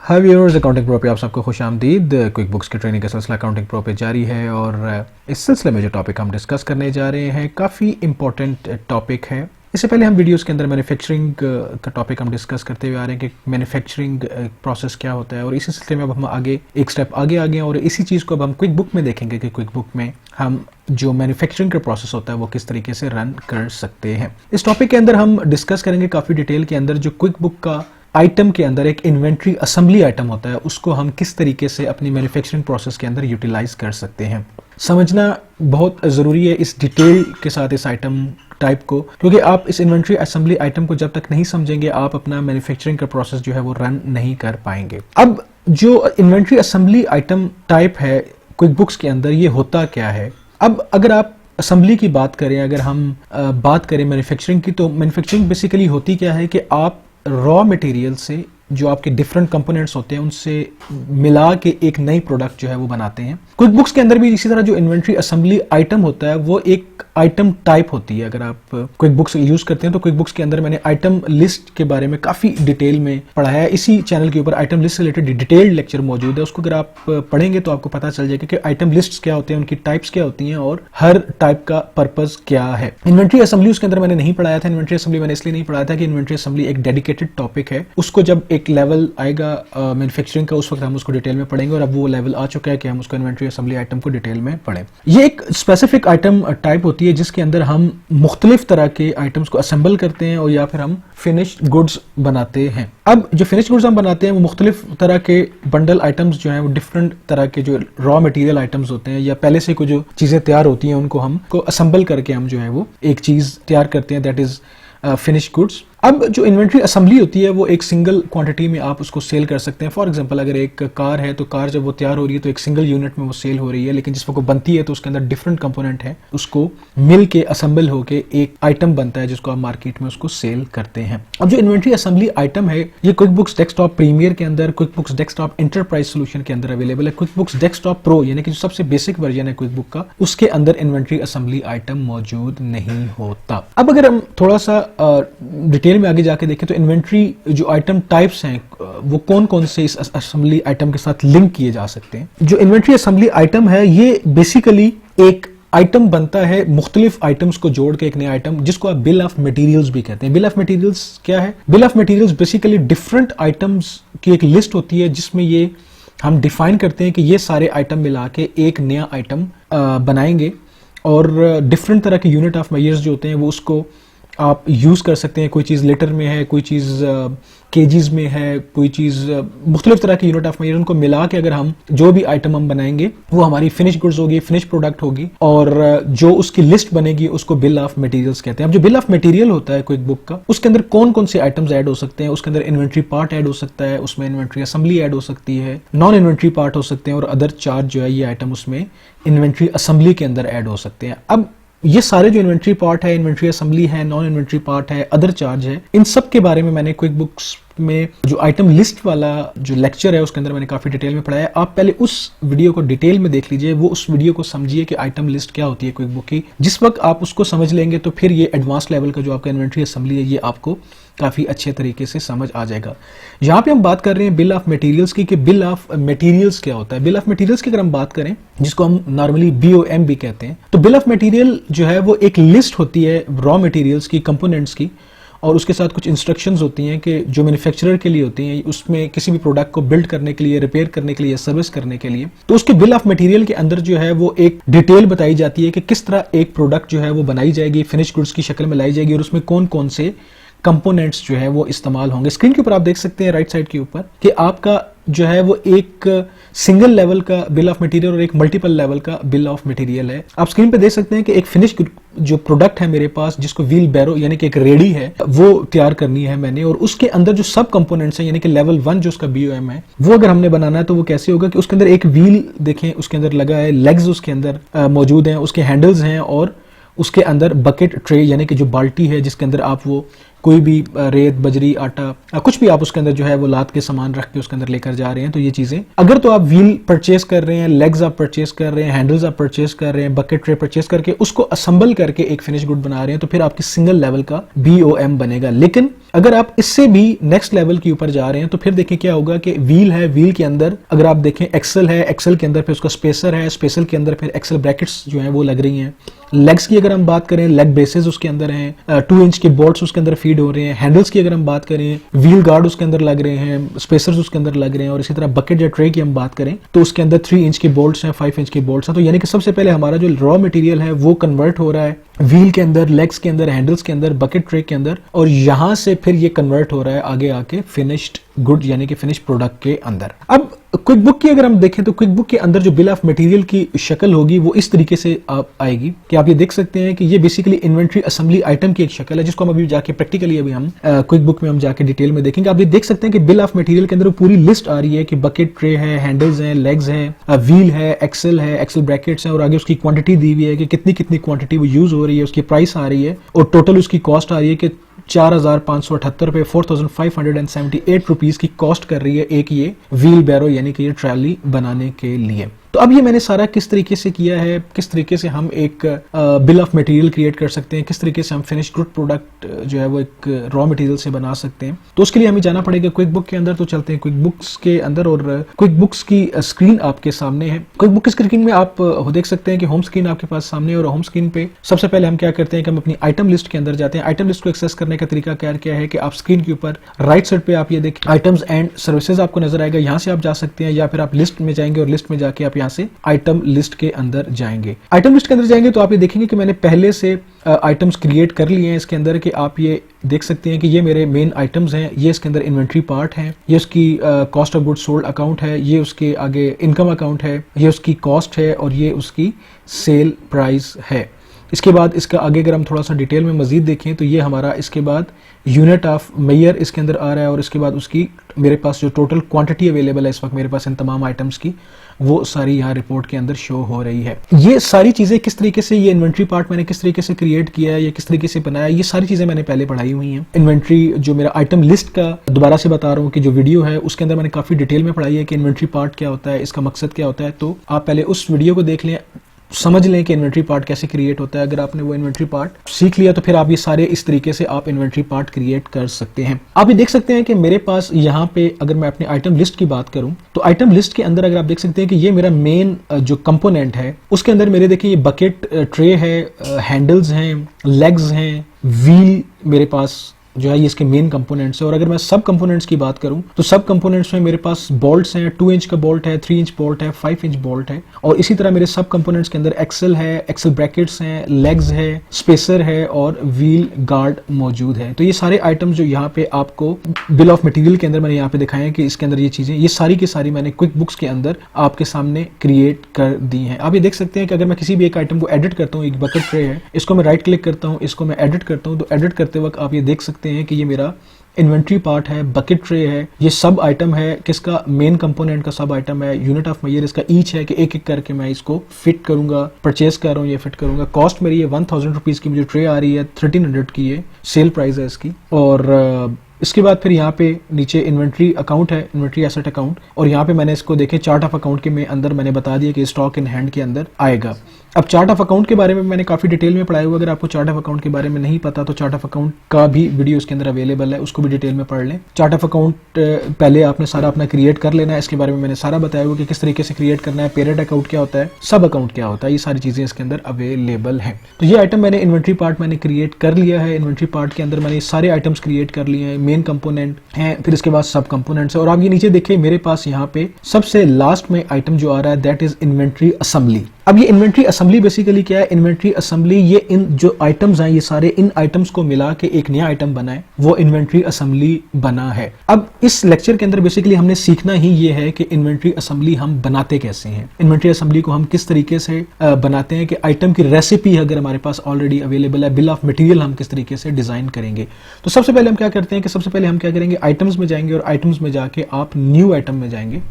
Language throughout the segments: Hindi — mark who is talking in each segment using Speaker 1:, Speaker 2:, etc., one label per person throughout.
Speaker 1: हाय व्यूअर्स, अकाउंटिंग प्रो पे आप सबको खुश आमदीद। क्विक बुक्स की ट्रेनिंग का सिलसिला अकाउंटिंग प्रो पे जारी है और इस सिलसिले में जो टॉपिक हम डिस्कस करने जा रहे हैं काफ़ी इंपॉर्टेंट टॉपिक है। इससे पहले हम वीडियोस के अंदर मैन्युफैक्चरिंग का टॉपिक हम डिस्कस करते हुए आ रहे हैं कि मैन्युफैक्चरिंग प्रोसेस क्या होता है, और इसी सिलसिले में अब हम आगे एक स्टेप आगे आ गए हैं और इसी चीज़ को अब हम क्विक बुक में देखेंगे कि क्विक बुक में हम जो मैन्युफैक्चरिंग का प्रोसेस होता है वो किस तरीके से रन कर सकते हैं। इस टॉपिक के अंदर हम डिस्कस करेंगे काफ़ी डिटेल के अंदर जो क्विक बुक का आइटम के अंदर एक इन्वेंट्री असेंबली आइटम होता है, उसको हम किस तरीके से अपनी मैन्युफैक्चरिंग प्रोसेस के अंदर यूटिलाइज कर सकते हैं। समझना बहुत ज़रूरी है इस डिटेल के साथ इस आइटम टाइप को, क्योंकि आप इस इन्वेंट्री असेंबली आइटम को जब तक नहीं समझेंगे आप अपना मैन्युफैक्चरिंग का प्रोसेस जो है वो रन नहीं कर पाएंगे। अब जो इन्वेंट्री असेंबली आइटम टाइप है क्विक बुक्स के अंदर, ये होता क्या है। अब अगर आप असेंबली की बात करें, अगर हम बात करें मैन्युफैक्चरिंग की, तो मैन्युफैक्चरिंग बेसिकली होती क्या है कि आप रॉ मटेरियल से जो आपके डिफरेंट कंपोनेंट्स होते हैं उनसे मिला के एक नई प्रोडक्ट जो है वो बनाते हैं। क्विक बुक्स के अंदर भी इसी तरह जो इन्वेंट्री असेंबली आइटम होता है वो एक आइटम टाइप होती है। अगर आप क्विक बुक्स यूज करते हैं तो क्विक बुक्स के अंदर मैंने आइटम लिस्ट के बारे में काफी डिटेल में पढ़ाया है। इसी चैनल के ऊपर आइटम लिस्ट से रिलेटेड डिटेल्ड लेक्चर मौजूद है, उसको अगर आप पढ़ेंगे तो आपको पता चल जाएगा कि आइटम लिस्ट क्या होते हैं, उनकी टाइप्स क्या होती हैं और हर टाइप का पर्पज क्या है। इन्वेंट्री असेंबली उसके अंदर मैंने नहीं पढ़ाया था। इन्वेंट्री असेंबली मैंने इसलिए नहीं पढ़ाया था कि इन्वेंट्री असेंबली एक डेडिकेटेड टॉपिक है, उसको जब एक लेवल आएगा मैन्युफैक्चरिंग का उस वक्त हम उसको डिटेल में पढ़ेंगे, और अब वो लेवल आ चुका है कि हम उसको इन्वेंट्री असेंबली आइटम को डिटेल में पढ़ें। ये एक स्पेसिफिक आइटम टाइप होती है जिसके अंदर हम मुख्तलिफ तरह के आइटम्स को असेंबल करते हैं और या फिर हम फिनिश्ड गुड्स बनाते हैं। अब जो फिनिश्ड गुड्स हम बनाते हैं वो मुख्तलिफ तरह के बंडल आइटम्स जो हैं वो डिफरेंट तरह के जो रॉ मटेरियल आइटम्स होते हैं या पहले से कोई जो चीजें तैयार होती हैं उनको हमको असेंबल करके हम जो है वो एक चीज तैयार करते हैं, दैट इज फिनिश्ड गुड्स। अब जो इन्वेंट्री असेंबली होती है वो एक सिंगल क्वांटिटी में आप उसको सेल कर सकते हैं। फॉर एग्जांपल अगर एक कार है तो कार जब वो तैयार हो रही है तो एक सिंगल यूनिट में वो सेल हो रही है, लेकिन जिस वक्त वो बनती है तो उसके अंदर डिफरेंट कंपोनेंट है, उसको मिल के असेंबल होके एक आइटम बनता है जिसको आप मार्केट में उसको सेल करते हैं। अब जो इन्वेंट्री असेंबली आइटम है ये क्विक बुक्स डेस्कटॉप प्रीमियर के अंदर, quick books desktop enterprise solution के अंदर अवेलेबल है। क्विक बुक्स डेस्कटॉप प्रो यानी कि जो सबसे बेसिक वर्जन है क्विक बुक का, उसके अंदर इन्वेंट्री असेंबली आइटम मौजूद नहीं होता। अब अगर हम थोड़ा सा डिटेल में आगे जाके देखें तो इन्वेंट्री जो आइटम टाइप्स हैं वो कौन कौन से इस असेंबली आइटम के साथ लिंक किए जा सकते हैं। जो इन्वेंट्री असेंबली आइटम है ये बेसिकली एक आइटम बनता है मुख्तलिफ आइटम्स को जोड़ के एक नया आइटम, जिसको आप बिल ऑफ मटेरियल्स भी कहते हैं। बिल ऑफ मटेरियल्स क्या है? Bill of materials basically different items की एक लिस्ट होती है जिसमें ये हम डिफाइन करते हैं कि ये सारे आइटम मिला के एक नया आइटम बनाएंगे, और डिफरेंट तरह के यूनिट ऑफ मेजर्स जो होते हैं वो उसको आप यूज कर सकते हैं। कोई चीज लीटर में है, कोई चीज केजीज में है, कोई चीज मुख्तलिफ तरह की यूनिट ऑफ मेजर, उनको मिला के अगर हम जो भी आइटम हम बनाएंगे वो हमारी फिनिश गुड्स होगी, फिनिश प्रोडक्ट होगी, और जो उसकी लिस्ट बनेगी उसको बिल ऑफ मटेरियल्स कहते हैं। अब जो बिल ऑफ मटेरियल होता है क्विक बुक का, उसके अंदर कौन कौन से आइटम्स ऐड हो सकते हैं? उसके अंदर इन्वेंट्री पार्ट ऐड हो सकता है, उसमें इन्वेंट्री असेंबली ऐड हो सकती है, नॉन इन्वेंट्री पार्ट हो सकते हैं, और अदर चार्ज जो है ये आइटम उसमें इन्वेंट्री असेंबली के अंदर ऐड हो सकते हैं। अब ये सारे जो इन्वेंट्री पार्ट है, इन्वेंट्री असेंबली है, नॉन इन्वेंट्री पार्ट है, अदर चार्ज है, इन सब के बारे में मैंने क्विक बुक्स में जो आइटम लिस्ट वाला जो लेक्चर है उसके अंदर मैंने काफी डिटेल में पढ़ाया है। आप पहले उस वीडियो को डिटेल में देख लीजिए, वो उस वीडियो को समझिए कि आइटम लिस्ट क्या होती है क्विक बुक की। जिस वक्त आप उसको समझ लेंगे तो फिर ये एडवांस लेवल का जो आपका इन्वेंट्री असेंबली है ये आपको काफी अच्छे तरीके से समझ आ जाएगा। यहाँ पे हम बात कर रहे हैं बिल ऑफ मटेरियल्स की, कि बिल ऑफ मटेरियल्स क्या होता है। बिल ऑफ मटेरियल्स की अगर हम बात करें, जिसको हम नॉर्मली BOM भी कहते हैं, तो बिल ऑफ मटेरियल जो है वो एक लिस्ट होती है रॉ मटेरियल्स की, कंपोनेंट्स की, और उसके साथ कुछ इंस्ट्रक्शंस होती हैं कि जो मैन्युफैक्चरर के लिए होती हैं, उसमें किसी भी प्रोडक्ट को बिल्ड करने के लिए, रिपेयर करने के लिए, सर्विस करने के लिए। तो उसके बिल ऑफ मटेरियल के अंदर जो है वो एक डिटेल बताई जाती है कि किस तरह एक प्रोडक्ट जो है वो बनाई जाएगी, फिनिश गुड्स की शक्ल में लाई जाएगी, और उसमें कौन कौन से कंपोनेंट्स जो है वो इस्तेमाल होंगे। स्क्रीन के ऊपर आप देख सकते हैं राइट साइड के ऊपर कि आपका जो है वो एक सिंगल लेवल का बिल ऑफ मटेरियल और एक मल्टीपल लेवल का बिल ऑफ मटेरियल है। आप स्क्रीन पे देख सकते हैं कि एक फिनिश जो प्रोडक्ट है मेरे पास, जिसको व्हील बैरो यानी कि एक रेडी है, वो तैयार करनी है मैंने, और उसके अंदर जो सब कंपोनेंट्स हैं यानी कि लेवल 1 जो उसका BOM है वो अगर हमने बनाना है तो वो कैसे होगा कि उसके अंदर एक व्हील देखें, उसके अंदर लगा है, लेग्स उसके अंदर मौजूद हैं, उसके हैंडल्स हैं, और उसके अंदर बकेट ट्रे यानी कि जो बाल्टी है जिसके अंदर आप वो कोई भी रेत, बजरी, आटा, कुछ भी आप उसके अंदर जो है वो लाद के सामान रख के उसके अंदर लेकर जा रहे हैं। तो ये चीजें अगर तो आप व्हील परचेस कर रहे हैं, लेग्स आप परचेस कर रहे हैं, हैंडल्स आप परचेस कर रहे हैं, बकेट ट्रे परचेस करके उसको असेंबल करके एक फिनिश गुड बना रहे हैं तो फिर आपकी सिंगल लेवल का BOM बनेगा। लेकिन अगर आप इससे भी नेक्स्ट लेवल के ऊपर जा रहे हैं तो फिर देखें क्या होगा कि व्हील है, व्हील के अंदर अगर आप देखें एक्सल है, एक्सल के अंदर फिर उसका स्पेसर है, स्पेसर के अंदर फिर एक्सल ब्रैकेट्स जो है वो लग रही हैं। लेग्स की अगर हम बात करें, लेग बेसेस उसके अंदर हैं, 2 इंच के बोल्ट्स उसके अंदर फीड हो रहे हैं। हैंडल्स की अगर हम बात करें, व्हील गार्ड उसके अंदर लग रहे हैं, स्पेसर्स उसके अंदर लग रहे हैं। और इसी तरह बकेट या ट्रे की हम बात करें तो उसके अंदर 3 इंच के बोल्ट्स हैं, 5 इंच के बोल्ट्स हैं। तो यानी कि सबसे पहले हमारा जो रॉ मटेरियल है वो कन्वर्ट हो रहा है व्हील के अंदर, लेग्स के अंदर, हैंडल्स के अंदर, बकेट ट्रे के अंदर, और यहां से फिर ये कन्वर्ट हो रहा है आगे आके फिनिश्ड गुड यानी कि फिनिश प्रोडक्ट के अंदर। अब क्विक बुक की अगर हम देखें तो क्विक बुक के अंदर जो बिल ऑफ मटेरियल की शक्ल होगी वो इस तरीके से आएगी कि आप ये देख सकते हैं कि ये बेसिकली इन्वेंट्री असेंबली आइटम की एक शक्ल है, जिसको हम अभी जाके प्रैक्टिकली अभी हम क्विक बुक में हम जाके डिटेल में देखेंगे। आप ये देख सकते हैं कि बिल ऑफ मटेरियल के अंदर पूरी लिस्ट आ रही है कि बकेट ट्रे है, हैंडल्स हैं, लेग्स हैं, व्हील है, एक्सल ब्रैकेट्स हैं, और आगे उसकी क्वांटिटी दी हुई है कि कितनी कितनी क्वांटिटी वो यूज हो रही है, उसकी प्राइस आ रही है, और टोटल उसकी कॉस्ट आ रही है कि 4,578 रुपए, 4,578 रुपीज की कॉस्ट कर रही है एक ये व्हील बैरो यानी कि ये ट्रॉली बनाने के लिए। तो अब ये मैंने सारा किस तरीके से किया है, किस तरीके से हम एक बिल ऑफ मटेरियल क्रिएट कर सकते हैं, किस तरीके से हम फिनिश गुड प्रोडक्ट जो है वो एक रॉ मटेरियल से बना सकते हैं। तो उसके लिए हमें जाना पड़ेगा क्विक बुक के अंदर। तो चलते हैं क्विक बुक्स के अंदर, और क्विक बुक्स की स्क्रीन आपके सामने है। क्विक बुक की स्क्रीन में आप देख सकते हैं कि होम स्क्रीन आपके पास सामने है, और होम स्क्रीन पे सबसे पहले हम क्या करते हैं कि हम अपनी आइटम लिस्ट के अंदर जाते हैं। आइटम लिस्ट को एक्सेस करने का तरीका क्या है कि आप स्क्रीन के ऊपर राइट साइड पे आप ये देखें आइटम्स एंड सर्विसेज आपको नजर आएगा, यहाँ से आप जा सकते हैं, या फिर आप लिस्ट में जाएंगे और लिस्ट में जाके आप यहाँ से आइटम लिस्ट के अंदर जाएंगे। आइटम लिस्ट के अंदर जाएंगे तो आप ये देखेंगे कि मैंने पहले से आइटम्स क्रिएट कर लिए हैं इसके अंदर, कि आप ये देख सकते हैं कि ये मेरे मेन आइटम्स हैं, ये इसके अंदर इन्वेंट्री पार्ट है, ये उसकी cost of goods sold account है, ये उसके आगे इनकम अकाउंट है, ये उसकी कॉस्ट है, और ये उसकी सेल प्राइस है। इसके बाद इसका आगे अगर हम थोड़ा सा डिटेल में मजीद देखें तो ये हमारा इसके बाद यूनिट ऑफ मेयर इसके अंदर आ रहा है, और इसके बाद उसकी मेरे पास जो टोटल क्वांटिटी अवेलेबल है इस वक्त मेरे पास इन तमाम आइटम्स की, वो सारी यहाँ रिपोर्ट के अंदर शो हो रही है। ये सारी चीजें किस तरीके से, ये इन्वेंट्री पार्ट मैंने किस तरीके से क्रिएट किया है, ये किस तरीके से बनाया, ये सारी चीजें मैंने पहले पढ़ाई हुई हैं। इन्वेंट्री जो मेरा आइटम लिस्ट का दोबारा से बता रहा हूँ कि जो वीडियो है उसके अंदर मैंने काफी डिटेल में पढ़ाई है कि इन्वेंट्री पार्ट क्या होता है, इसका मकसद क्या होता है। तो आप पहले उस वीडियो को देख लें, समझ लें कि इन्वेंट्री पार्ट कैसे क्रिएट होता है। अगर आपने वो इन्वेंट्री पार्ट सीख लिया तो फिर आप ये सारे इस तरीके से आप इन्वेंट्री पार्ट क्रिएट कर सकते हैं। आप ये देख सकते हैं कि मेरे पास यहाँ पे अगर मैं अपने आइटम लिस्ट की बात करूं तो आइटम लिस्ट के अंदर अगर आप देख सकते हैं कि ये मेरा मेन जो कंपोनेंट है उसके अंदर मेरे देखिए ये बकेट ट्रे है, हैंडल्स हैं, लेग्स हैं, व्हील मेरे पास जो है ये इसके मेन कंपोनेंट्स है। और अगर मैं सब कंपोनेंट्स की बात करूं तो सब कंपोनेंट्स में मेरे पास बोल्ट्स हैं, 2 इंच का बोल्ट है, 3 इंच बोल्ट है, 5 इंच बोल्ट है, और इसी तरह मेरे सब कंपोनेंट्स के अंदर एक्सल है, एक्सल ब्रैकेट्स हैं, लेग्स है, स्पेसर है, और व्हील गार्ड मौजूद है। तो ये सारे आइटम्स जो यहाँ पे आपको बिल ऑफ मटेरियल के अंदर मैंने यहाँ पे दिखाए हैं कि इसके अंदर ये चीजें, ये सारी की सारी मैंने क्विक बुक्स के अंदर आपके सामने क्रिएट कर दी हैं। आप ये देख सकते हैं कि अगर मैं किसी भी एक आइटम को एडिट करता हूँ, एक बकेट ट्रे है, इसको मैं राइट क्लिक करता हूँ, इसको मैं एडिट करता हूँ, तो एडिट करते वक्त आप ये देख सकते हैं कि ये मेरा इन्वेंट्री पार्ट है, बकेट ट्रे है, ये सब आइटम है, किसका मेन कंपोनेंट का सब आइटम है, यूनिट ऑफ मेजर इसका ईच है कि एक एक करके मैं इसको फिट करूंगा, परचेज कर रहा हूँ, ये फिट करूंगा। कॉस्ट मेरी ये 1000 रुपीज की मुझे ट्रे आ रही है, 1300 की ये सेल प्राइस है इसकी। और इसके बाद फिर यहाँ पे नीचे इन्वेंट्री अकाउंट है, इन्वेंट्री एसेट अकाउंट, और यहाँ पे मैंने इसको देखे चार्ट ऑफ अकाउंट के में अंदर मैंने बता दिया कि स्टॉक इन हैंड के अंदर आएगा। अब चार्ट ऑफ अकाउंट के बारे में मैंने काफी डिटेल में पढ़ाया हुआ, अगर आपको चार्ट ऑफ अकाउंट के बारे में नहीं पता तो चार्ट ऑफ अकाउंट का भी वीडियो इसके अंदर अवेलेबल है, उसको भी डिटेल में पढ़ लें। चार्ट ऑफ अकाउंट पहले आपने सारा अपना क्रिएट कर लेना है, इसके बारे में मैंने सारा बताया हुआ कि किस तरीके से क्रिएट करना है, पेरेंट अकाउंट क्या होता है, सब अकाउंट क्या होता है, ये सारी चीजें इसके अंदर अवेलेबल है। तो ये आइटम मैंने इन्वेंट्री पार्ट मैंने क्रिएट कर लिया है, इन्वेंट्री पार्ट के अंदर मैंने सारे आइटम्स क्रिएट कर लिए हैं, मेन कंपोनेंट है, फिर इसके बाद सब कंपोनेंट्स है। और आप ये नीचे देखिए मेरे पास यहाँ पे सबसे लास्ट में आइटम जो आ रहा है दैट इज इन्वेंट्री असेंबली। अब ये इन्वेंट्री असेंबली बेसिकली क्या है, इन्वेंट्री असेंबली ये इन जो आइटम्स हैं ये सारे इन आइटम्स को मिला के एक नया आइटम बना है, वो इन्वेंट्री असेंबली बना है। अब इस लेक्चर के अंदर बेसिकली हमने सीखना ही ये है कि इन्वेंट्री असेंबली हम बनाते कैसे हैं, इन्वेंट्री असेंबली को हम किस तरीके से बनाते हैं, कि आइटम की रेसिपी अगर हमारे पास ऑलरेडी अवेलेबल है, बिल ऑफ मटेरियल हम किस तरीके से डिजाइन करेंगे। तो सबसे पहले हम क्या करते हैं कि सबसे पहले हम क्या करेंगे, आइटम्स में जाएंगे, और आइटम्स में जाके आप न्यू आइटम में जाएंगे,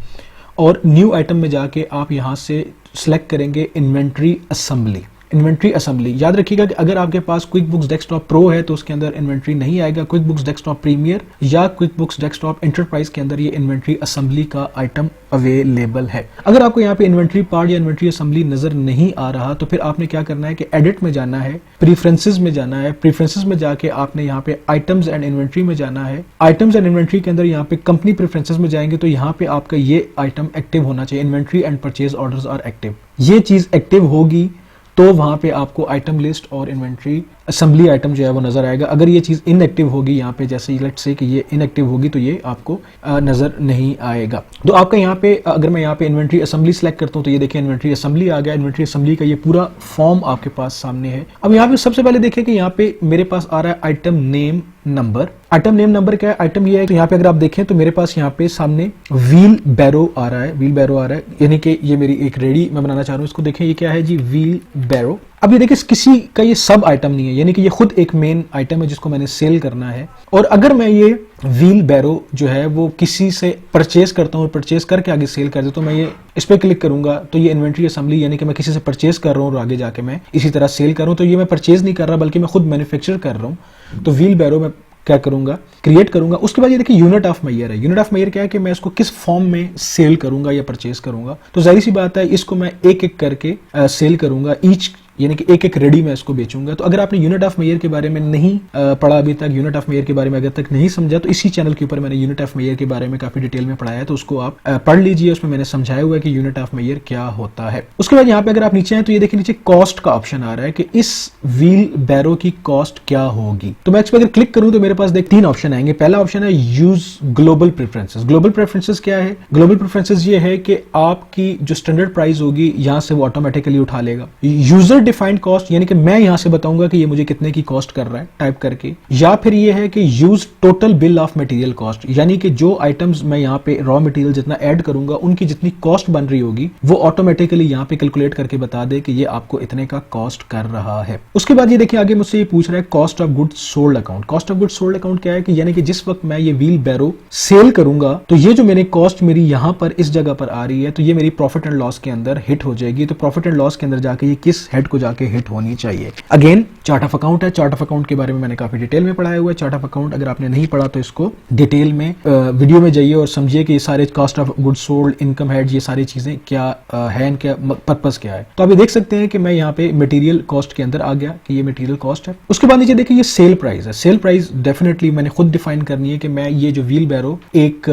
Speaker 1: और न्यू आइटम में जाके आप यहां से सिलेक्ट करेंगे इन्वेंट्री असेंबली। Inventory assembly. याद रखिएगा कि अगर आपके पास क्विकबुक्स डेस्कटॉप प्रो है तो उसके अंदर इन्वेंट्री नहीं आएगा। क्विकबुक्स डेस्कटॉप प्रीमियर या क्विकबुक्स डेस्कटॉप एंटरप्राइज के अंदर ये इन्वेंट्री असेंबली का आइटम अवेलेबल है। अगर आपको यहाँ पे इन्वेंट्री पार्ट या इन्वेंट्री असेंबली नजर नहीं आ रहा तो फिर आपने क्या करना है कि एडिट में जाना है, प्रीफरेंसेस में जाना है, प्रीफरेंसेस में जाके आपने यहाँ पे आइटम्स एंड इन्वेंट्री में जाना है। आइटम्स एंड इन्वेंट्री के अंदर यहाँ पे कंपनी प्रेफरेंसेस में जाएंगे तो यहाँ पे आपका ये आइटम एक्टिव होना चाहिए, inventory and purchase orders are active. ये चीज एक्टिव होगी तो वहां पे आपको आइटम लिस्ट और इन्वेंट्री असेंबली आइटम जो है वो नजर आएगा। अगर ये चीज इनएक्टिव होगी यहाँ पे, जैसे लेट्स से कि ये इनएक्टिव होगी तो ये आपको नजर नहीं आएगा। तो आपका यहाँ पे अगर मैं यहाँ पे इन्वेंट्री असेंबली सेलेक्ट करता हूँ तो ये देखिए इन्वेंट्री असेंबली आ गया। इन्वेंट्री असेंबली का ये पूरा फॉर्म आपके पास सामने है। अब यहाँ पे सबसे पहले देखिए कि यहाँ पे मेरे पास आ रहा है item name number. Item name number क्या है? आइटम ये है कि यहाँ पे अगर आप देखें तो मेरे पास यहाँ पे सामने व्हील बैरो आ रहा है, व्हील बैरो आ रहा है, यानी कि ये मेरी एक रेडी मैं बनाना चाह रहा हूँ। इसको देखें ये क्या है जी, व्हील बैरो। अब ये देखिए किसी का ये सब आइटम नहीं है, यानी कि ये खुद एक मेन आइटम है जिसको मैंने सेल करना है। और अगर मैं ये व्हील बैरो जो है वो किसी से परचेज करता हूँ और परचेज करके आगे सेल कर देता हूँ, मैं ये इस पे क्लिक करूंगा तो ये इन्वेंट्री असेंबली, यानी कि मैं किसी से परचेज कर रहा हूँ और आगे जाके मैं इसी तरह सेल कर रहा हूँ। तो ये मैं परचेज नहीं कर रहा बल्कि मैं खुद मैन्युफैक्चर कर रहा हूँ। तो व्हील बैरो मैं क्या करूंगा, क्रिएट करूंगा। उसके बाद ये देखिए यूनिट ऑफ मेजर है। यूनिट ऑफ मेजर क्या है कि मैं इसको किस फॉर्म में सेल करूंगा या परचेज करूंगा। तो जाहिर सी बात है इसको मैं एक एक करके सेल करूंगा, ईच यानी कि एक एक रेडी में इसको बेचूंगा। तो अगर आपने यूनिट ऑफ मेजर के बारे में नहीं पढ़ा अभी तक, यूनिट ऑफ मेजर के बारे में अगर तक नहीं समझा, तो इसी चैनल के ऊपर मैंने यूनिट ऑफ मेजर के बारे में काफी डिटेल में पढ़ाया है, तो उसको आप पढ़ लीजिए। उसमें मैंने समझाया हुआ है कि यूनिट ऑफ मेजर क्या होता है। उसके बाद यहाँ पे अगर आप नीचे हैं तो ये देखिए नीचे कॉस्ट का ऑप्शन आ रहा है कि इस व्हील बैरो की कॉस्ट क्या होगी। तो मैं इस पर अगर क्लिक करूं तो मेरे पास देख 3 ऑप्शन आएंगे। पहला ऑप्शन है use global preferences. Global preferences क्या है? ग्लोबल प्रेफरेंसेस ये है कि आपकी जो स्टैंडर्ड प्राइस होगी यहां से वो ऑटोमेटिकली उठा लेगा। यूजर डिफाइंड कॉस्ट, यानी कि मैं यहां से बताऊंगा कि ये मुझे कितने की कॉस्ट कर रहा है टाइप करके। या फिर ये है कि use total bill of material cost, यानी कि जो आइटम्स मैं यहाँ पे रॉ मटेरियल जितना ऐड करूंगा उनकी जितनी कॉस्ट बन रही होगी वो ऑटोमेटिकली यहाँ पे कैलकुलेट करके बता दे कि ये आपको इतने का कॉस्ट कर रहा है। उसके बाद ये देखिए आगे मुझसे ये पूछ रहा है cost of goods sold account. Cost of goods sold account क्या है कि यानी कि जिस वक्त मैं ये व्हील बैरो सेल करूंगा तो ये जो मेरी कॉस्ट मेरी यहाँ पर इस जगह पर आ रही है तो ये मेरी प्रॉफिट एंड लॉस के अंदर हिट हो जाएगी। तो प्रॉफिट एंड लॉस के अंदर जाके ये किस हेड को जाके हिट होनी चाहिए। अगेन चार्ट ऑफ अकाउंट है। चार्ट ऑफ अकाउंट के बारे में मैंने काफी डिटेल में पढ़ाया हुआ है। चार्ट ऑफ अकाउंट अगर आपने नहीं पढ़ा तो इसको डिटेल में वीडियो में जाइए और समझिए कि ये सारे cost of goods sold, income head, ये सारी चीजें क्या है, इनका पर्पस क्या है। तो आप ये देख सकते हैं कि मैं यहाँ पे मटेरियल कॉस्ट के अंदर आ गया कि ये मटेरियल कॉस्ट है। उसके बाद नीचे देखिए ये सेल प्राइस है। सेल प्राइस डेफिनेटली मैंने खुद डिफाइन करनी है कि मैं ये जो व्हील बैरो एक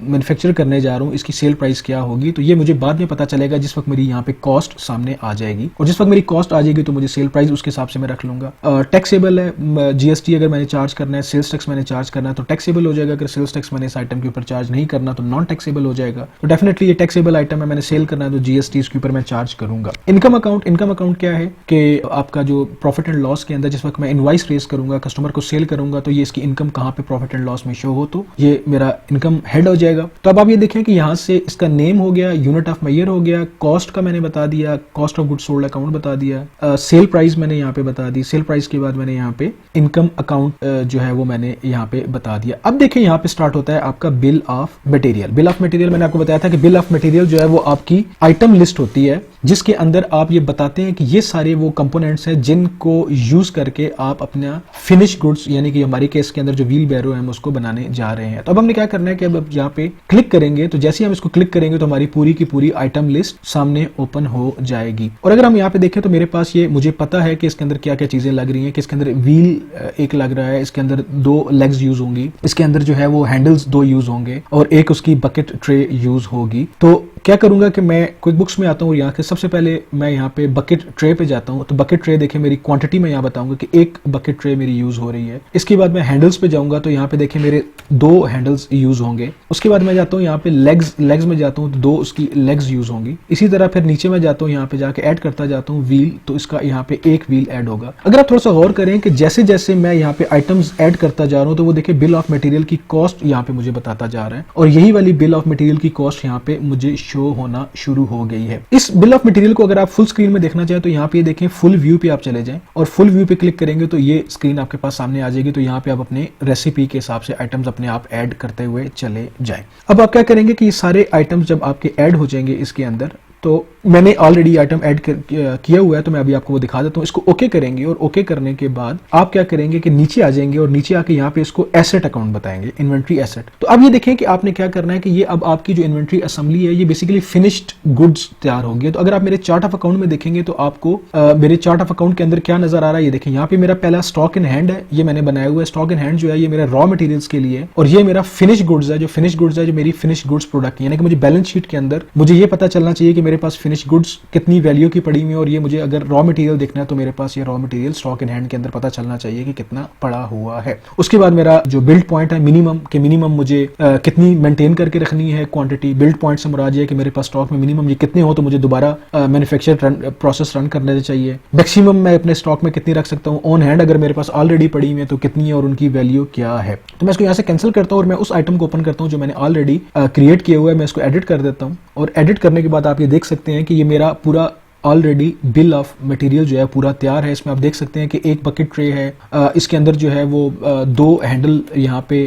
Speaker 1: मैन्युफैक्चर करने जा रहा हूँ इसकी सेल प्राइस क्या होगी। तो ये मुझे बाद में पता चलेगा जिस वक्त मेरी यहाँ पे कॉस्ट सामने आ जाएगी, और जिस वक्त मेरी कॉस्ट आ जाएगी तो मुझे सेल प्राइस उसके हिसाब से मैं रख लूंगा। टैक्सेबल है, जीएसटी अगर मैंने चार्ज करना है, सेल्स टैक्स मैंने चार्ज करना है तो टैक्सेबल हो जाएगा। अगर सेल्स टैक्स मैंने इस आइटम के ऊपर चार्ज नहीं करना तो नॉन टैक्सेबल हो जाएगा। तो डेफिनेटली ये टैक्सेबल आइटम है, मैंने सेल करना है तो जीएसटी इसके ऊपर मैं चार्ज करूंगा। इनकम अकाउंट, इनकम अकाउंट क्या है कि आपका जो प्रॉफिट एंड लॉस के अंदर जिस वक्त मैं इनवाइस रेज करूंगा, कस्टमर को सेल करूंगा तो ये इसकी इनकम कहाँ पे प्रॉफिट एंड लॉस में शो हो तो ये मेरा इनकम हेड हो जाएगा। तो अब आप ये देखें कि यहाँ से इसका नेम हो गया, यूनिट ऑफ मेजर हो गया, कॉस्ट का मैंने बता दिया, cost of goods sold account बता दिया, सेल प्राइस मैंने यहाँ पे बता दी। सेल प्राइस के बाद मैंने यहाँ पे इनकम अकाउंट जो है वो मैंने यहाँ पे बता दिया। अब देखिए यहाँ पे स्टार्ट होता है आपका bill of material. Bill of material मैंने आपको बताया था कि बिल ऑफ मटेरियल जो है वो आपकी आइटम लिस्ट होती है जिसके अंदर आप ये बताते हैं कि ये सारे वो कंपोनेंट्स हैं जिनको यूज करके आप अपना फिनिश गुड्स, यानी कि हमारे केस के अंदर जो व्हील बैरो है हम उसको बनाने जा रहे हैं। तो अब हमने क्या करना है कि अब यहाँ पे क्लिक करेंगे तो जैसे ही हम इसको क्लिक करेंगे तो हमारी पूरी की पूरी आइटम लिस्ट सामने ओपन हो जाएगी। और अगर हम यहाँ पे देखें तो मेरे पास ये मुझे पता है कि इसके अंदर क्या क्या चीजें लग रही हैं, कि इसके अंदर व्हील एक लग रहा है, इसके अंदर 2 लेग्स यूज होंगी, इसके अंदर जो है वो हैंडल्स 2 यूज होंगे और एक उसकी बकेट ट्रे यूज होगी। तो क्या करूंगा कि मैं क्विकबुक्स में आता हूँ, यहाँ के सबसे पहले मैं यहाँ पे बकेट ट्रे पे जाता हूँ। तो बकेट ट्रे देखें मेरी क्वांटिटी में यहाँ बताऊंगा कि 1 बकेट ट्रे मेरी यूज हो रही है। इसके बाद मैं हैंडल्स पे जाऊंगा तो यहाँ पे देखें मेरे 2 हैंडल्स यूज होंगे। उसके बाद मैं जाता हूँ यहाँ पे लेग्स में जाता हूँ तो 2 उसकी लेग्स यूज होंगी। इसी तरह फिर नीचे में जाता हूँ, यहाँ पे जाके ऐड करता जाता हूँ व्हील, तो इसका यहाँ पे 1 व्हील ऐड होगा। अगर आप थोड़ा सा गौर करें कि जैसे जैसे मैं यहाँ पे आइटम्स ऐड करता जा रहा हूँ तो वो देखिए बिल ऑफ मटेरियल की कॉस्ट यहाँ पे मुझे बताता जा रहा है, और यही वाली बिल ऑफ मटेरियल की कॉस्ट यहाँ पे मुझे शो होना शुरू हो गई है। इस बिल ऑफ मटेरियल को अगर आप फुल स्क्रीन में देखना चाहें तो यहाँ पे देखें फुल व्यू पे आप चले जाएं और फुल व्यू पे क्लिक करेंगे तो ये स्क्रीन आपके पास सामने आ जाएगी। तो यहाँ पे आप अपने रेसिपी के हिसाब से आइटम्स अपने आप ऐड करते हुए चले जाएं। अब आप क्या करेंगे कि ये सारे आइटम्स जब आपके ऐड हो जाएंगे इसके अंदर तो मैंने ऑलरेडी आइटम ऐड किया हुआ है, तो मैं अभी आपको वो दिखा देता हूँ। इसको ओके करेंगे और ओके करने के बाद आप क्या करेंगे कि नीचे आ जाएंगे और नीचे आके यहाँ पे इसको एसेट अकाउंट बताएंगे, इन्वेंट्री एसेट। तो अब ये देखें कि आपने क्या करना है कि ये अब आपकी जो इन्वेंट्री असेंबली है ये बेसिकली फिनिश्ड गुड्स तैयार हो गई। तो अगर आप मेरे चार्ट ऑफ अकाउंट में देखेंगे तो आपको मेरे चार्ट ऑफ अकाउंट के अंदर क्या नजर आ रहा है, ये देखें यहाँ पे मेरा पहला स्टॉक इन हैंड है, ये मैंने बनाया हुआ है। स्टॉक इन हैंड जो है ये मेरा रॉ मटेरियल्स के लिए है, और ये मेरा फिनिश गुड्स है, जो फिनिश गुड्स है जो मेरी फिनिश गुड्स प्रोडक्ट, यानी कि मुझे बैलेंस शीट के अंदर मुझे ये पता चलना चाहिए कि मेरे पास फिनिश गुड्स कितनी वैल्यू की पड़ी हुई है, और ये मुझे अगर रॉ मटेरियल देखना है तो मेरे पास ये raw material stock in hand के अंदर पता चलना चाहिए कि कितना पड़ा हुआ है। उसके बाद मेरा जो बिल्ड पॉइंट है मिनिमम के मिनिमम मुझे कितनी मेंटेन करके रखनी है क्वांटिटी। बिल्ड पॉइंट से मुराद है कि मेरे पास स्टॉक में मिनिमम ये कितने हो तो मुझे दोबारा मैन्युफैक्चर प्रोसेस रन करने चाहिए। मैक्सिमम मैं अपने स्टॉक में कितनी रख सकता हूँ, ऑन हैंड अगर मेरे पास ऑलरेडी पड़ी हुई है तो कितनी है और उनकी वैल्यू क्या है। तो मैं इसको यहाँ से कैंसिल करता हूँ और मैं उस आइटम को ओपन करता हूँ जो मैंने ऑलरेडी क्रिएट किया हुआ है। मैं इसको एडिट कर देता हूँ और एडिट करने के बाद आप ये देख सकते हैं कि ये मेरा पूरा ऑलरेडी बिल ऑफ मटेरियल जो है पूरा तैयार है। इसमें आप देख सकते हैं कि एक बकेट ट्रे है, इसके अंदर जो है वो दो हैंडल यहाँ पे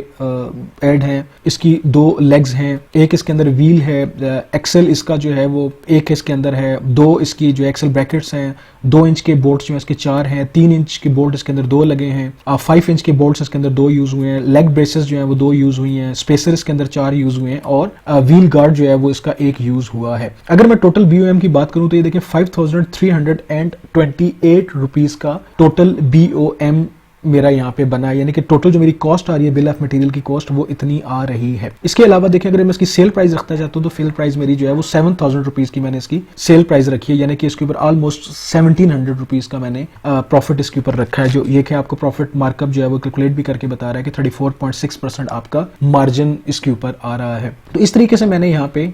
Speaker 1: ऐड हैं, इसकी दो लेग्स हैं, एक इसके अंदर व्हील है, एक्सेल इसका जो है वो एक इसके अंदर है, दो इसकी जो एक्सेल ब्रैकेट्स हैं, 2 इंच के बोल्ट्स जो है इसके 4 हैं, 3 इंच के बोल्ट इसके अंदर 2 लगे हैं, 5 इंच के बोल्ट्स इसके अंदर 2 यूज हुए हैं, लेग ब्रेसेस जो है वो 2 यूज हुई हैं, स्पेसर इसके अंदर 4 यूज हुए हैं, और व्हील गार्ड जो है वो इसका 1 यूज हुआ है। अगर मैं टोटल BOM की बात करूं तो ये देखिए 5328 रुपीज का टोटल BOM मेरा यहाँ पे बना है, यानी कि टोटल जो मेरी कॉस्ट आ रही है बिल ऑफ मटेरियल की कॉस्ट वो इतनी आ रही है। इसके अलावा देखें अगर मैं इसकी सेल प्राइस रखना चाहता हूँ तो सेल प्राइस मेरी जो है वो 7000 रुपीज की मैंने इसकी सेल प्राइस रखी है, यानी कि इसके ऊपर ऑलमोस्ट 1700 रुपीज का मैंने प्रॉफिट इसके ऊपर रखा है। जो ये कि आपको प्रॉफिट मार्कअप जो है वो कैलकुलेट भी करके बता रहा है कि 34.6% आपका मार्जिन इसके ऊपर आ रहा है। तो इस तरीके से मैंने यहाँ पे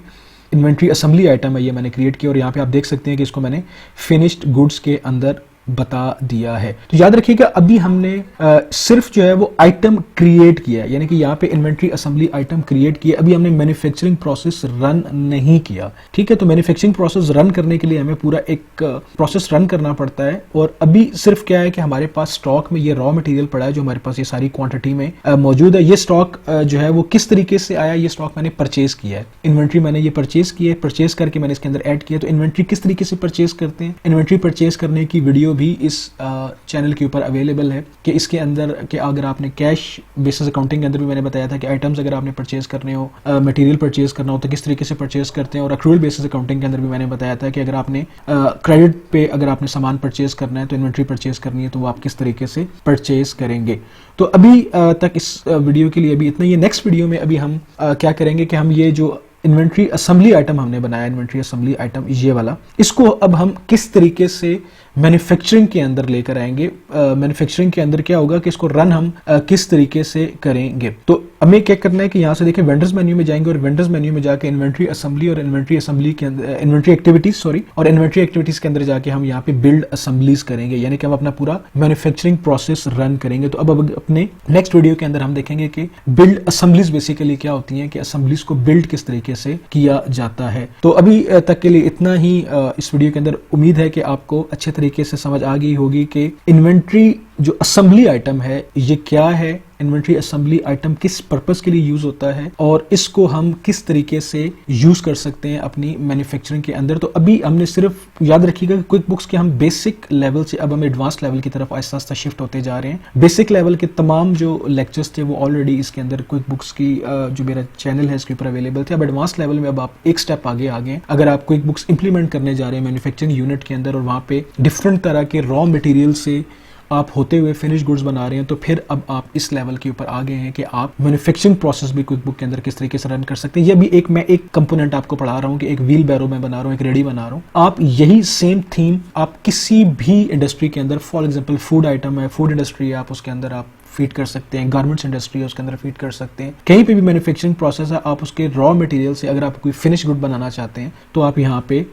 Speaker 1: इन्वेंट्री असेंबली आइटम है ये मैंने क्रिएट किया, और यहाँ पे आप देख सकते हैं कि इसको मैंने फिनिश्ड गुड्स के अंदर बता दिया है। तो याद रखिएगा अभी हमने सिर्फ जो है वो आइटम क्रिएट किया है, यानी कि यहाँ पे इन्वेंट्री असेंबली आइटम क्रिएट किया, अभी हमने मैन्युफैक्चरिंग प्रोसेस रन नहीं किया। ठीक है, तो मैन्युफैक्चरिंग प्रोसेस रन करने के लिए हमें पूरा एक प्रोसेस रन करना पड़ता है, और अभी सिर्फ क्या है कि हमारे पास स्टॉक में ये रॉ मटेरियल पड़ा है जो हमारे पास ये सारी क्वांटिटी में मौजूद है। ये स्टॉक जो है वो किस तरीके से आया, ये स्टॉक मैंने परचेज किया है, इन्वेंट्री मैंने ये परचेज की है, परचेज करके मैंने इसके अंदर ऐड किया। तो इन्वेंट्री किस तरीके से परचेज करते हैं, इन्वेंट्री परचेज करने की वीडियो भी इस चैनल के ऊपर अवेलेबल है, कि इसके अंदर कि अगर आपने कैश बेसिस अकाउंटिंग के अंदर भी मैंने बताया था कि आइटम्स अगर आपने परचेज करने हो, मटेरियल परचेज करना हो तो किस तरीके से परचेज करते हैं, और अक्रूअल बेसिस अकाउंटिंग के अंदर भी मैंने बताया था कि अगर आपने क्रेडिट पे अगर आपने सामान परचेज करना है तो इन्वेंट्री परचेज करनी है तो वो आप किस तरीके से परचेज करेंगे। तो अभी तक इस वीडियो के लिए अभी इतना ही है। नेक्स्ट वीडियो में अभी हम क्या करेंगे कि हम ये जो इन्वेंट्री असेंबली आइटम हमने बनाया, इन्वेंट्री असेंबली आइटम ये वाला, इसको अब हम किस तरीके से मैन्युफैक्चरिंग के अंदर लेकर आएंगे। मैन्युफैक्चरिंग के अंदर क्या होगा कि इसको रन हम किस तरीके से करेंगे। तो हमें क्या करना है कि यहाँ से देखें वेंडर्स मेन्यू में जाएंगे, और वेंडर्स मेन्यू में जाके इन्वेंट्री असेंबली और इन्वेंट्री असेंबली के अंदर इन्वेंट्री एक्टिविटीज और इन्वेंट्री एक्टिविटीज के अंदर जाके हम यहाँ पे बिल्ड असेंबलीज करेंगे, यानी कि हम अपना पूरा मैन्युफैक्चरिंग प्रोसेस रन करेंगे। तो अब अपने नेक्स्ट वीडियो के अंदर हम देखेंगे कि बिल्ड असेंबलीज बेसिकली क्या होती हैं, कि असेंबलीज को बिल्ड किस तरीके से किया जाता है। तो अभी तक के लिए इतना ही इस वीडियो के अंदर। उम्मीद है कि आपको अच्छे तरीके से समझ आ गई होगी कि इन्वेंट्री जो असेंबली आइटम है ये क्या है, इन्वेंट्री असेंबली आइटम किस पर्पस के लिए यूज होता है, और इसको हम किस तरीके से यूज कर सकते हैं अपनी मैन्युफैक्चरिंग के अंदर। तो अभी हमने सिर्फ याद रखिएगा कि क्विक बुक्स के हम बेसिक लेवल से अब हम एडवांस लेवल की तरफ आहिस्ता आहिस्ता शिफ्ट होते जा रहे हैं। बेसिक लेवल के तमाम जो लेक्चर्स थे वो ऑलरेडी इसके अंदर क्विक बुक्स की जो मेरा चैनल है इसके ऊपर अवेलेबल थे। अब एडवांस लेवल में अब आप एक स्टेप आगे आ गए। अगर आप क्विक बुक्स इंप्लीमेंट करने जा रहे हैं मैन्युफैक्चरिंग यूनिट के अंदर, और वहाँ पे डिफरेंट तरह के रॉ मटेरियल से आप होते हुए फिनिश गुड्स बना रहे हैं, तो फिर अब आप इस लेवल के ऊपर आ गए हैं कि आप मैन्युफैक्चरिंग प्रोसेस भी क्विक बुक के अंदर किस तरीके से रन कर सकते हैं। ये भी मैं एक कंपोनेंट आपको पढ़ा रहा हूँ कि एक व्हील बैरो में बना रहा हूँ, एक रेडी बना रहा हूँ। आप यही सेम थीम आप किसी भी इंडस्ट्री के अंदर, फॉर एग्जाम्पल फूड आइटम है, फूड इंडस्ट्री है, आप उसके अंदर आप फीड कर सकते हैं, गारमेंट्स इंडस्ट्री है उसके अंदर फीड कर सकते हैं। कहीं पे भी मैन्युफैक्चरिंग प्रोसेस है, आप उसके रॉ मटेरियल से अगर आप कोई फिनिश गुड बनाना चाहते हैं तो आप यहाँ पे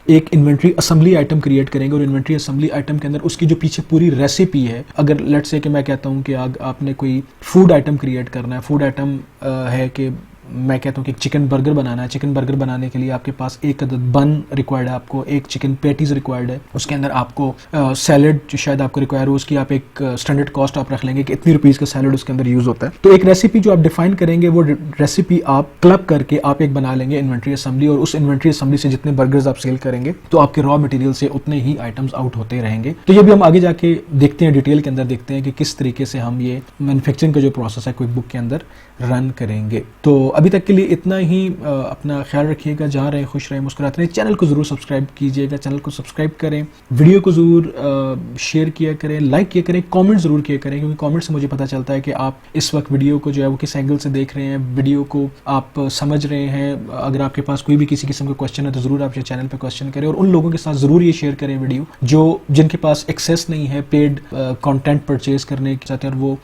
Speaker 1: एक इन्वेंट्री असेंबली आइटम क्रिएट करेंगे, और इन्वेंट्री असेंबली आइटम के अंदर उसकी जो पीछे पूरी रेसिपी है, अगर लेट्स से कि मैं कहता हूँ कि आपने कोई फूड आइटम क्रिएट करना है, फूड आइटम है कि मैं कहता हूँ कि चिकन बर्गर बनाना है, चिकन बर्गर बनाने के लिए आपके पास एक अदद बन रिक्वायर्ड है, आपको एक चिकन पैटीज रिक्वायर्ड है, उसके अंदर आपको सैलड जो शायद आपको रिक्वायर हो उसकी आप एक स्टैंडर्ड कॉस्ट आप रख लेंगे कि इतनी रुपीज़ का सैलड उसके अंदर यूज़ होता है। तो एक रेसिपी जो आप डिफाइन करेंगे वो रेसिपी आप क्लब करके आप एक बना लेंगे इन्वेंट्री असेंबली, और उस इन्वेंट्री असेंबली से जितने बर्गर्स आप सेल करेंगे तो आपके रॉ मटेरियल से उतने ही आइटम्स आउट होते रहेंगे। तो ये भी हम आगे जाके देखते हैं, डिटेल के अंदर देखते हैं कि किस तरीके से हम ये मैन्युफैक्चरिंग का जो प्रोसेस है क्विक बुक के अंदर रन करेंगे। तो अभी तक के लिए इतना ही। अपना ख्याल रखिएगा, जहाँ रहे खुश रहे मुस्कुराते रहे। चैनल को ज़रूर सब्सक्राइब कीजिएगा, चैनल को सब्सक्राइब करें, वीडियो को ज़रूर शेयर किया करें, लाइक किया करें, कमेंट ज़रूर किया करें, क्योंकि कमेंट से मुझे पता चलता है कि आप इस वक्त वीडियो को जो है वो किस एंगल से देख रहे हैं, वीडियो को आप समझ रहे हैं। अगर आपके पास कोई भी किसी किस्म का क्वेश्चन है तो ज़रूर आप ये चैनल पर क्वेश्चन करें, और उन लोगों के साथ ज़रूर ये शेयर करें वीडियो जिनके पास एक्सेस नहीं है पेड कंटेंट परचेज करने के चाहते हैं, और वो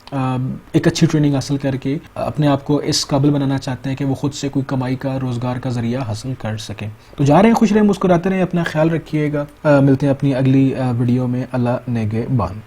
Speaker 1: एक अच्छी ट्रेनिंग हासिल करके अपने आप को इस काबिल बनाना चाहते हैं कि वो खुद से कोई कमाई का, रोजगार का जरिया हासिल कर सकें। तो जा रहे हैं, खुश रहे मुस्कुराते रहें, अपना ख्याल रखिएगा। मिलते हैं अपनी अगली वीडियो में। अल्लाह नेगेबान।